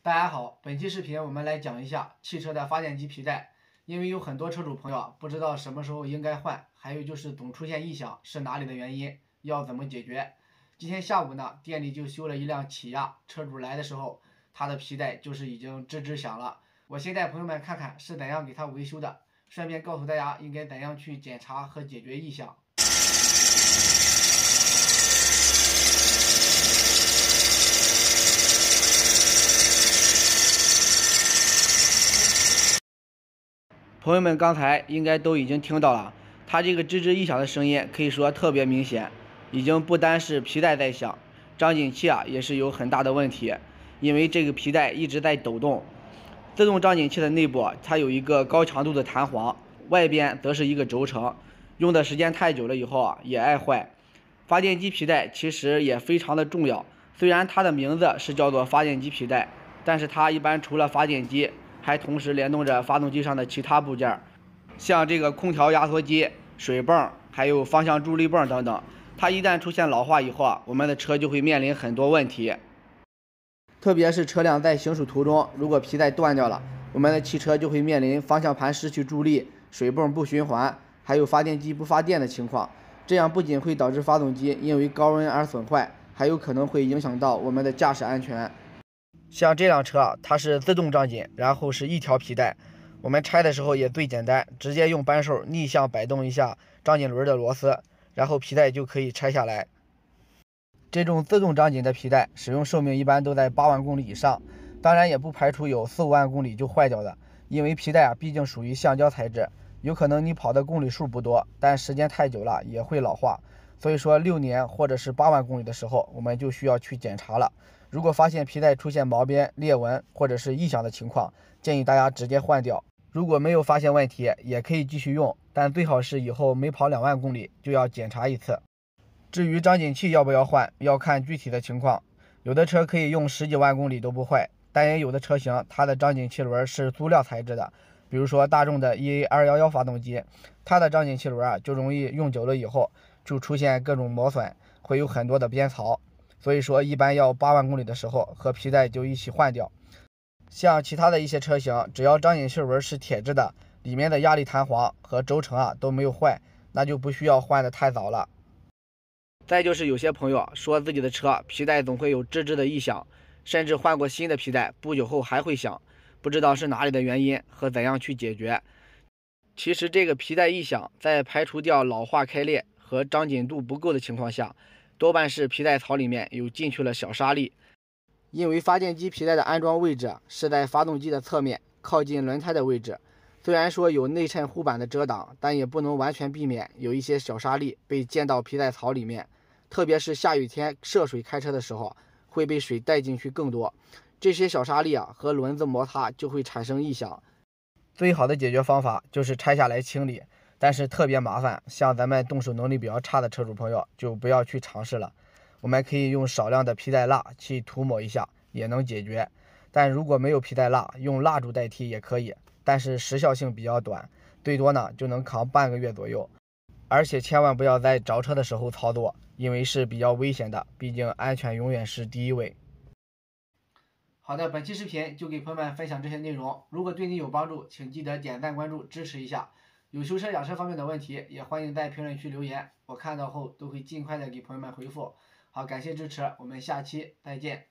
大家好，本期视频我们来讲一下汽车的发电机皮带，因为有很多车主朋友不知道什么时候应该换，还有就是总出现异响是哪里的原因，要怎么解决。今天下午呢，店里就修了一辆起亚，车主来的时候，他的皮带就是已经吱吱响了。我先带朋友们看看是怎样给他维修的，顺便告诉大家应该怎样去检查和解决异响。朋友们刚才应该都已经听到了，它这个吱吱异响的声音可以说特别明显，已经不单是皮带在响，张紧器也是有很大的问题，因为这个皮带一直在抖动。自动张紧器的内部它有一个高强度的弹簧，外边则是一个轴承，用的时间太久了以后也爱坏。发电机皮带其实也非常的重要，虽然它的名字是叫做发电机皮带，但是它一般除了发电机，还同时联动着发动机上的其他部件，像这个空调压缩机、水泵，还有方向助力泵等等。它一旦出现老化以后我们的车就会面临很多问题。特别是车辆在行驶途中，如果皮带断掉了，我们的汽车就会面临方向盘失去助力、水泵不循环，还有发电机不发电的情况。这样不仅会导致发动机因为高温而损坏，还有可能会影响到我们的驾驶安全。像这辆车它是自动张紧，然后是一条皮带，我们拆的时候也最简单，直接用扳手逆向摆动一下张紧轮的螺丝，然后皮带就可以拆下来。这种自动张紧的皮带使用寿命一般都在8万公里以上，当然也不排除有4、5万公里就坏掉的，因为皮带毕竟属于橡胶材质，有可能你跑的公里数不多，但时间太久了也会老化。所以说6年或者是8万公里的时候，我们就需要去检查了。如果发现皮带出现毛边、裂纹或者是异响的情况，建议大家直接换掉。如果没有发现问题，也可以继续用，但最好是以后每跑2万公里就要检查一次。至于张紧器要不要换，要看具体的情况。有的车可以用10几万公里都不坏，但也有的车型它的张紧气轮是塑料材质的，比如说大众的 EA211发动机，它的张紧气轮就容易用久了以后就出现各种磨损，会有很多的边槽。所以说一般要8万公里的时候和皮带就一起换掉。像其他的一些车型，只要张紧气轮是铁质的，里面的压力弹簧和轴承都没有坏，那就不需要换的太早了。再就是有些朋友说自己的车皮带总会有吱吱的异响，甚至换过新的皮带不久后还会响，不知道是哪里的原因和怎样去解决。其实这个皮带异响在排除掉老化开裂和张紧度不够的情况下，多半是皮带槽里面有进去了小沙粒。因为发电机皮带的安装位置是在发动机的侧面，靠近轮胎的位置，虽然说有内衬护板的遮挡，但也不能完全避免有一些小沙粒被溅到皮带槽里面，特别是下雨天涉水开车的时候，会被水带进去更多，这些小沙粒和轮子摩擦就会产生异响。最好的解决方法就是拆下来清理，但是特别麻烦，像咱们动手能力比较差的车主朋友就不要去尝试了。我们可以用少量的皮带蜡去涂抹一下，也能解决。但如果没有皮带蜡，用蜡烛代替也可以，但是时效性比较短，最多呢就能扛半个月左右。而且千万不要在着车的时候操作，因为是比较危险的，毕竟安全永远是第一位。好的，本期视频就给朋友们分享这些内容，如果对你有帮助，请记得点赞关注支持一下。有修车养车方面的问题，也欢迎在评论区留言，我看到后都会尽快的给朋友们回复。好，感谢支持，我们下期再见。